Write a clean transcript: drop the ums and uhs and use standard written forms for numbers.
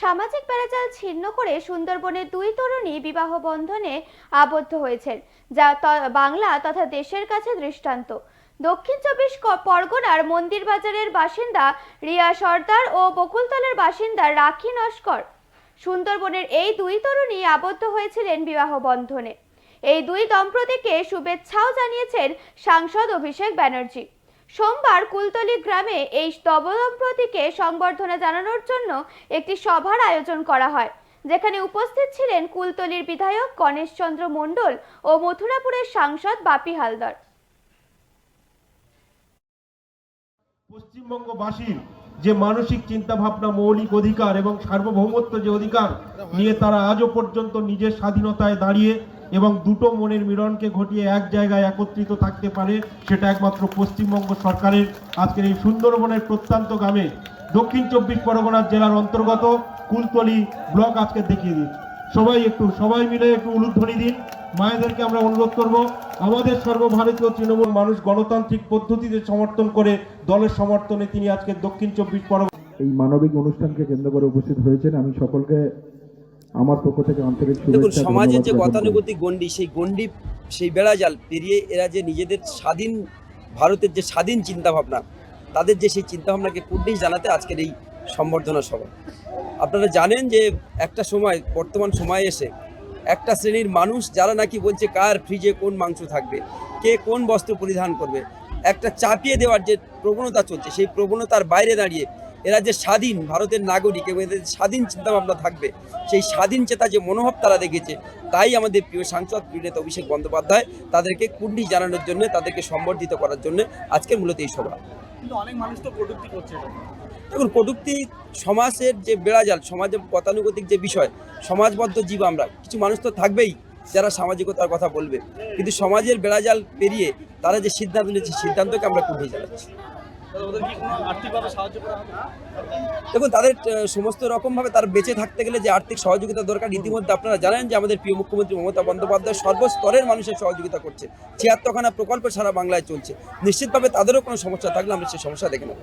সামাজিক বেড়াজাল ছিন্ন করে সুন্দরবনের দুই তরুণী বিবাহ বন্ধনে আবদ্ধ হয়েছেন, যা বাংলা তথা দেশের কাছে দৃষ্টান্ত। দক্ষিণ চব্বিশ পরগনার মন্দির বাজারের বাসিন্দা রিয়া সর্দার ও বকুলতলার বাসিন্দা রাখি নস্কর সুন্দরবনের এই দুই তরুণী আবদ্ধ হয়েছিলেন বিবাহ বন্ধনে। এই দুই দম্পতিকে শুভেচ্ছাও জানিয়েছেন সাংসদ অভিষেক ব্যানার্জি। সোমবার কুলতলি গ্রামে এই নবদম্পতিকে সংবর্ধনা জানানোর জন্য একটি সভার আয়োজন করা হয়, যেখানে উপস্থিত ছিলেন কুলতলির বিধায়ক গণেশ চন্দ্র মণ্ডল ও মথুরাপুরের সাংসদ বাপি হালদার। পশ্চিমবঙ্গবাসীর যে মানসিক চিন্তা ভাবনা, মৌলিক অধিকার এবং সার্বভৌমত্ব যে অধিকার নিয়ে তারা আজও পর্যন্ত নিজের স্বাধীনতায় দাঁড়িয়ে এবং দুটো মনের মিলনকে ঘটিয়ে এক জায়গায় একত্রিত থাকতে পারে, সেটা একমাত্র পশ্চিমবঙ্গ সরকারের আজকের এই সুন্দরবনের প্রত্যন্ত গ্রামে দক্ষিণ চব্বিশ পরগনা জেলার অন্তর্গত কুলতলি ব্লক আজকে দেখিয়ে দিন। সবাই মিলে একটু উলুধ্বনি দিন। মায়েদেরকে আমরা অনুরোধ করব, আমাদের সর্বভারতীয় তৃণমূল মানুষ গণতান্ত্রিক পদ্ধতিতে সমর্থন করে দলের সমর্থনে তিনি আজকে দক্ষিণ চব্বিশ পরগনা এই মানবিক অনুষ্ঠানকে কেন্দ্র করে উপস্থিত হয়েছেন। আমি সকলকে আমার পক্ষ থেকে আন্তরিক শুভেচ্ছা। সমাজের যে গতানুগতিক গণ্ডি, সেই বেড়াজাল পেরিয়ে এরা যে নিজেদের স্বাধীন ভারতের যে স্বাধীন চিন্তাভাবনা, তাদের যে সেই চিন্তাভাবনাকে কুর্নিশ জানাতে আজকের এই সম্বর্ধনা সভা। আপনারা জানেন যে একটা সময়, বর্তমান সময়ে এসে একটা শ্রেণীর মানুষ যারা নাকি বলছে কার ফ্রিজে কোন মাংস থাকবে, কে কোন বস্ত্র পরিধান করবে, একটা চাপিয়ে দেওয়ার যে প্রবণতা চলছে, সেই প্রবণতার বাইরে দাঁড়িয়ে এরা যে স্বাধীন ভারতের নাগরিক এবং এদের স্বাধীন চিন্তাভাবনা থাকবে, সেই স্বাধীন চেতা যে মনোভাব তারা দেখেছে, তাই আমাদের প্রিয় সাংসদ প্রিয় নেতা অভিষেক বন্দ্যোপাধ্যায় তাদেরকে কুর্নিশ জানানোর জন্য, তাদেরকে সম্বর্ধিত করার জন্য আজকের মূলত এই সভা। কিন্তু অনেক মানুষ তো কটূক্তি করছে। দেখুন, কটূক্তি সমাজের যে বেড়াজাল, সমাজের গতানুগতিক যে বিষয়, সমাজবদ্ধ জীব আমরা, কিছু মানুষ তো থাকবেই যারা সামাজিকতার কথা বলবে, কিন্তু সমাজের বেড়াজাল পেরিয়ে তারা যে সিদ্ধান্ত নিয়েছে, সিদ্ধান্তকে আমরা কুর্নিশ জানাচ্ছি। দেখুন, তাদের সমস্ত রকমভাবে তারা বেঁচে থাকতে গেলে যে আর্থিক সহযোগিতা দরকার, ইতিমধ্যে আপনারা জানেন যে আমাদের প্রিয় মুখ্যমন্ত্রী মমতা বন্দ্যোপাধ্যায় সর্বস্তরের মানুষের সহযোগিতা করছে। ৭৬খানা প্রকল্প সারা বাংলায় চলছে। নিশ্চিতভাবে তাদেরও কোনো সমস্যা থাকলে আমরা সেই সমস্যা দেখে নেব।